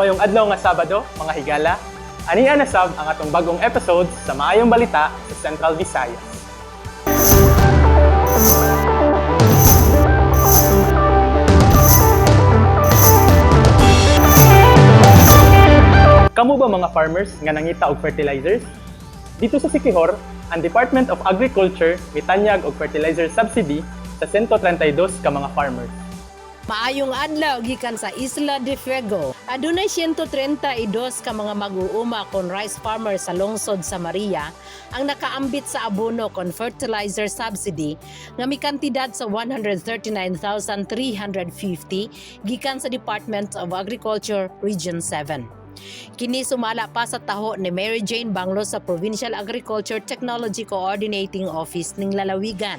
Mayong adlaw nga Sabado, mga higala, aniya na sab ang atong bagong episode sa Maayong Balita sa Central Visayas. Kamo ba mga farmers nga nangita og fertilizers? Dito sa Siquijor, ang Department of Agriculture mitanyag og fertilizer subsidy sa 132 ka mga farmers. Maayong adlaw gikan sa Isla de Fuego. Adunay 132 ka mga mag-uuma kon rice farmer sa lungsod sa Maria ang nakaambit sa abono kon fertilizer subsidy nga may kantidad sa 139,350 gikan sa Department of Agriculture Region 7. Kini sumala pa sa taho ni Mary Jane Banglo sa Provincial Agriculture Technology Coordinating Office ning Lalawigan.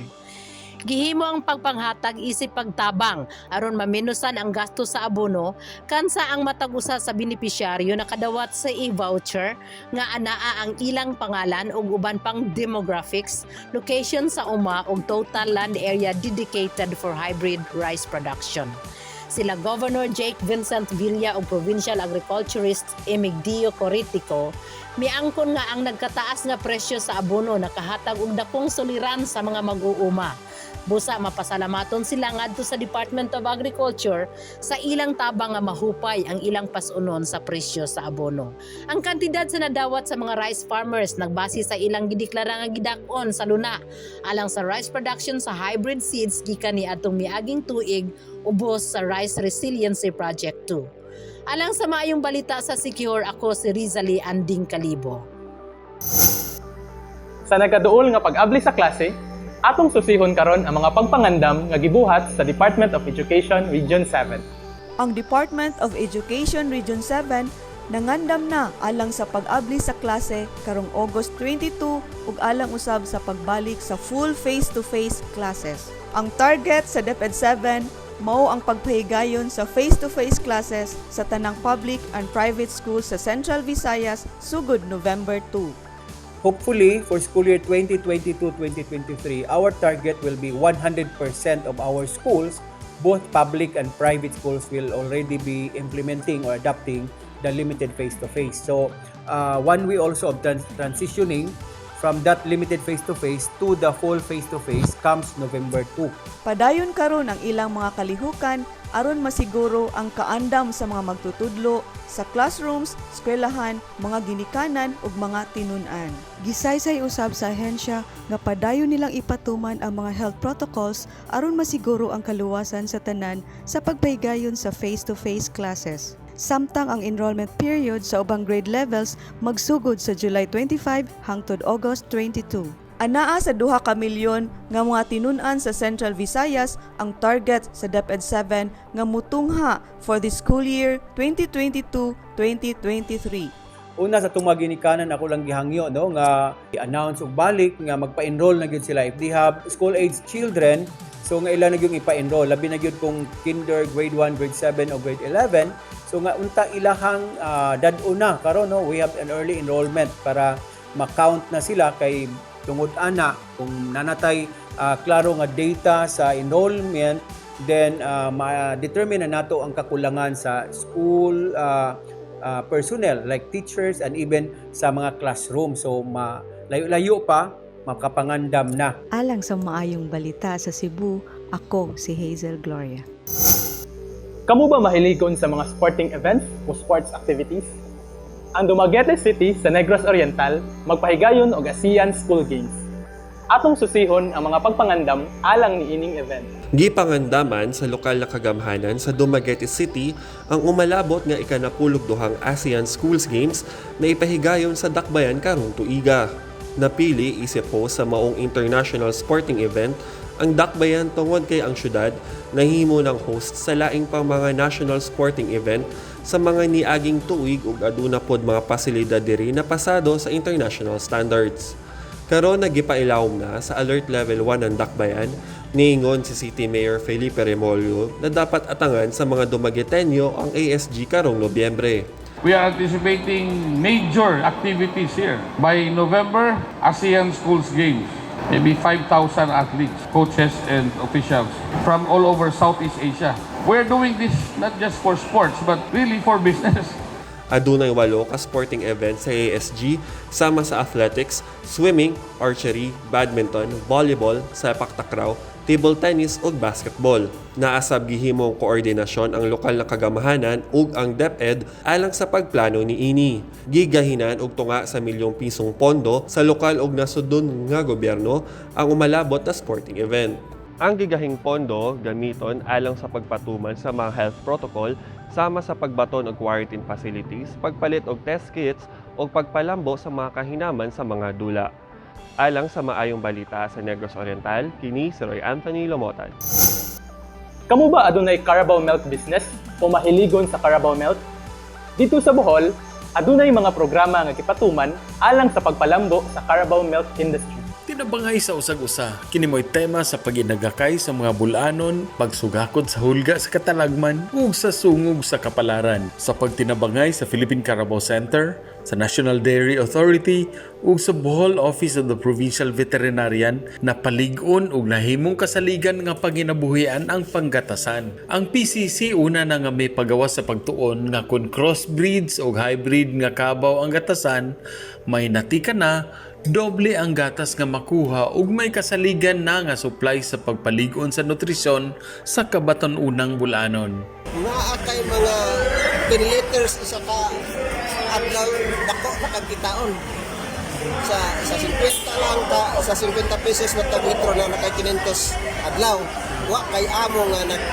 Gihimo ang pagpanghatag isip pagtabang aron maminusan ang gasto sa abono kansa ang matag-usa sa benepisyaryo nakadawat sa e-voucher nga anaa ang ilang pangalan ug uban pang demographics, location sa uma ug total land area dedicated for hybrid rice production. Sila Governor Jake Vincent Villa ug Provincial Agriculturist Emigdio Coritico miangkon nga ang nagkataas nga presyo sa abono nakahatag og dakong suliran sa mga mag-uuma. Busa mapasalamaton sila ngadto sa Department of Agriculture sa ilang tabang nga mahupay ang ilang pasunon sa presyo sa abono. Ang kantidad sa nadawat sa mga rice farmers nagbase sa ilang gideklara nga gidak-on sa luna alang sa rice production sa hybrid seeds gikan ni atong miaging tuig ubos sa Rice Resiliency Project 2. Alang sa maayong balita sa Siquijor, ako si Rizali Anding Calibo. Sa nagaduol nga pag-abli sa klase, atong susihon karon ang mga pagpangandam nga gibuhat sa Department of Education Region 7. Ang Department of Education Region 7 nangandam na alang sa pag-abli sa klase karong August 22 ug alang usab sa pagbalik sa full face-to-face classes. Ang target sa DepEd 7 mao ang pagpahigayon sa face-to-face classes sa tanang public and private schools sa Central Visayas sugod November 2. Hopefully, for school year 2022-2023, our target will be 100% of our schools, both public and private schools, will already be implementing or adopting the limited face-to-face. So, one way also of transitioning from that limited face-to-face to the full face-to-face comes November 2. Padayon karon ang ilang mga kalihukan aron masiguro ang kaandam sa mga magtutudlo sa classrooms, eskwelahan, mga ginikanan ug mga tinun-an. Gisaysay usab sa ahensya nga padayon nilang ipatuman ang mga health protocols aron masiguro ang kaluwasan sa tanan sa pagpahigayon sa face-to-face classes. Samtang ang enrollment period sa ubang grade levels magsugod sa July 25 hangtod August 22. Anaa sa 2 ka milyon nga mga tinun-an sa Central Visayas ang target sa DepEd 7 nga mutungha for the school year 2022-2023. Una sa itong mga ginikanan, ako lang gihangyo no, nga i-announce og balik nga magpa-enroll na gyud sila. If they have school-age children, so nga ilan na gyud ipa-enroll. Labi na gyud kung kinder, grade 1, grade 7 o grade 11. So nga unta ilahang dad-una karon no, we have an early enrollment para ma-count na sila kay tungod ana kung nanatay klaro nga data sa enrollment, then ma-determine na nato ang kakulangan sa school personnel like teachers and even sa mga classroom. So layo-layo pa makapangandam na. Alang sa maayong balita sa Cebu, ako si Hazel Gloria. Kamo ba mahiligon sa mga sporting events o sports activities? Ang Dumaguete City sa Negros Oriental magpahigayon og ASEAN School Games. Atong susihon ang mga pagpangandam alang niining event. Gipangandaman sa lokal na kagamhanan sa Dumaguete City ang umalabot nga ikanapulugduhang ASEAN Schools Games na ipahigayon sa Dakbayan karong tuiga. Napili isip po sa maong international sporting event ang Dakbayan tungod kay ang syudad nahimo ng host sa laing pang mga national sporting event sa mga niaging tuig ug aduna pod mga pasilidad diri na pasado sa international standards. Karon nagipailawom na sa Alert Level 1 ang Dakbayan, niingon si City Mayor Felipe Remolyo na dapat atangan sa mga Dumagueteño ang ASG karong Nobyembre. We are anticipating major activities here. By November, ASEAN Schools Games. Maybe 5,000 athletes, coaches, and officials from all over Southeast Asia. We're doing this not just for sports, but really for business. Adunay 8 ka sporting events sa ASG sama sa athletics, swimming, archery, badminton, volleyball, sepak takraw, table tennis ug basketball. Naasab gihimong koordinasyon ang lokal na kagamahanan ug ang DepEd alang sa pagplano ni ini. Gigahinan og tunga sa milyong pisong pondo sa lokal ug nasudnon nga gobyerno ang umalabot na sporting event. Ang gigahing pondo gamiton alang sa pagpatuman sa mga health protocol sama sa pagbaton og quarantine facilities, pagpalit og test kits ug pagpalambo sa mga kahinaman sa mga dula. Alang sa maayong balita sa Negros Oriental, kini si Roy Anthony Lomotan. Kamu ba adunay Carabao Milk business o mahiligon sa Carabao Milk? Dito sa Bohol, adunay mga programa nga gipatuman alang sa pagpalambo sa Carabao Milk industry. Tinabangay sa usag-usa, kini mo'y tema sa paginagakay sa mga bulanon, pagsugakod sa hulga sa katalagman, ug sa sungog sa kapalaran. Sa pagtinabangay sa Philippine Carabao Center, sa National Dairy Authority, ug sa Bohol Office of the Provincial Veterinarian, na palig-on ug nahimong kasaligan nga paginabuhian ang panggatasan. Ang PCC una na nga may pagawas sa pagtuon nga kung crossbreeds o hybrid nga kabaw ang gatasan, may natika na doble ang gatas nga makuha ug may kasaligan na nga supply sa pagpalig-on sa nutrisyon sa kabaton unang bulanon. Naa kay mga 10 liters isa ka adlaw dako na kagkitaon. Sa 50 lang ka, sa 50 pesos na tag litro na kay 500 adlaw. Wa kay amo nga nag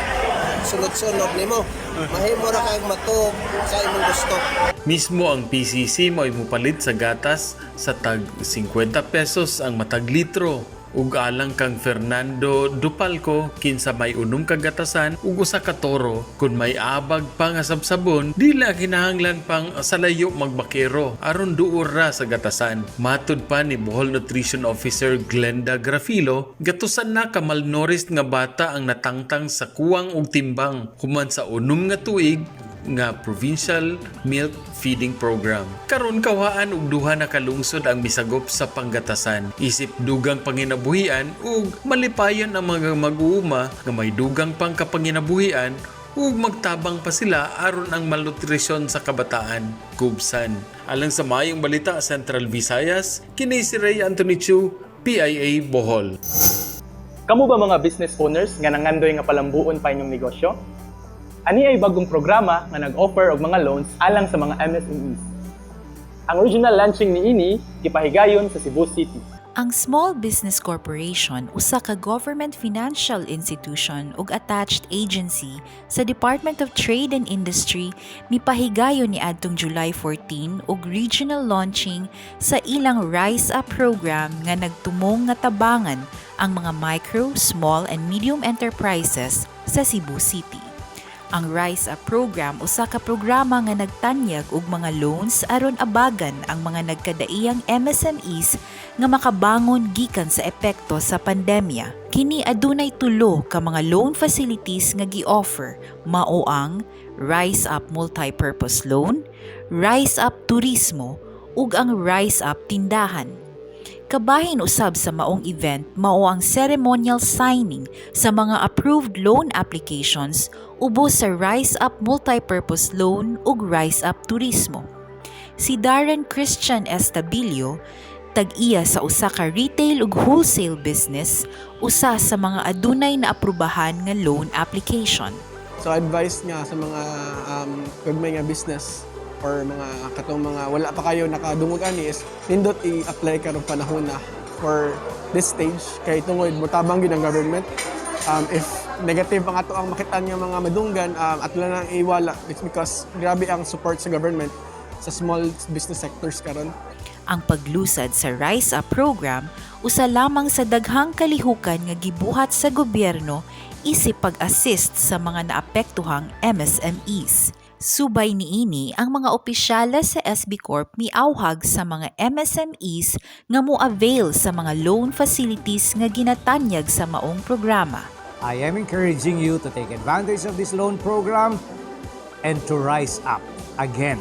sunod-sunod nimo. Mahimo ra kay matug sa imong gusto. Mismo ang PCC mo'y mupalit sa gatas sa tag 50 pesos ang matag litro. Ug alang kang Fernando Dupalco kinsa may unom kagatasan ug usa ka toro kun may abag pa nga sabsabon dila kinahanglan pang salayo magbakero aron duor ra sa gatasan. Matud pa ni Bohol Nutrition Officer Glenda Grafilo, gatusan na ka malnourished nga bata ang natangtang sa kuwang ug timbang human sa unom nga tuig nga Provincial Milk Feeding Program. Karon kawaan ug duha na kalungsod ang misagop sa panggatasan. Isip dugang panginabuhian ug malipayon ang mga mag-uuma nga may dugang pang kapanginabuhian ug magtabang pa sila aron ang malnutrisyon sa kabataan. Kubsan. Alang sa mayong balita Central Visayas, kini si Ray Anthony Chu, PIA Bohol. Kamu ba mga business owners nga nangandoy nga palambuon pa inyong negosyo? Ani ay bagong programa nga nag-offer og mga loans alang sa mga MSMEs. Ang original launching niini gipahigayon sa Cebu City. Ang Small Business Corporation usa ka government financial institution ug attached agency sa Department of Trade and Industry mipahigayon ni adtong July 14 ug regional launching sa ilang Rise Up program nga nagtumong nga tabangan ang mga micro, small and medium enterprises sa Cebu City. Ang Rise Up program usa ka programa nga nagtanyag og mga loans aron abagan ang mga nagkadaiyang MSMEs nga makabangon gikan sa epekto sa pandemya. Kini adunay 3 ka mga loan facilities nga gi-offer, mao ang Rise Up Multipurpose Loan, Rise Up Turismo ug ang Rise Up Tindahan. Kabahin usab sa maong event mao ang ceremonial signing sa mga approved loan applications ubos sa Rise Up Multipurpose Loan ug Rise Up Turismo. Si Darren Christian Estabilio, tag-iya sa usa ka retail ug wholesale business, usa sa mga adunay na aprubahan nga loan application. So advice nga sa mga gagmay nga business or mga katong mga wala pa kayo nakadungog ani is nindot i-apply karong panahon na for this stage kay tungod motabang gyud ang government. If negative ang ato ang makita nga mga madunggan at wala nang iwala, it's because grabe ang support sa government sa small business sectors karon. Ang paglusad sa Rise Up program usa lamang sa daghang kalihukan nga gibuhat sa gobyerno isip pag-assist sa mga naapektuhang MSMEs. Subay niini ang mga opisyala sa SB Corp miawhag sa mga MSMEs nga mo-avail sa mga loan facilities nga ginatanyag sa maong programa. I am encouraging you to take advantage of this loan program and to rise up again.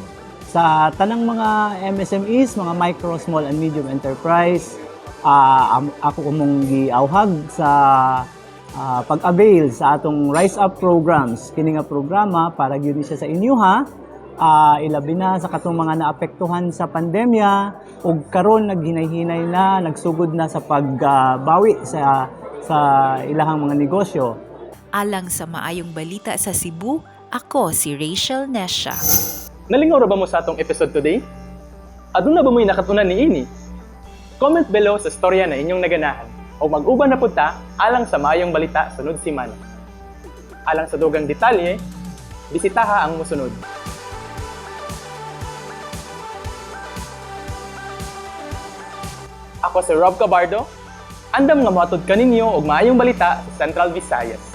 Sa tanang mga MSMEs, mga micro, small and medium enterprise, ako umong giawhag sa pag-avail sa atong Rise Up programs. Kini nga programa para gyud siya sa inyo ha ilabi na sa katong mga naapektuhan sa pandemya ug karon naghinay-hinay na, nagsugod na sa pagbawi sa ilahang mga negosyo. Alang sa maayong balita sa Cebu, ako si Rachel Nesha. Nalingaw ra ba mo sa atong episode today? Aduna ba mo'y nakatunan ni ini? Comment below sa storya na inyong naganahan o mag-uban na punta alang sa maayong balita sunod simana. Alang sa dugang detalye, bisitaha ang musunod. Ako si Rob Cabardo, andam nga moatod kaninyo og maayong balita sa Central Visayas.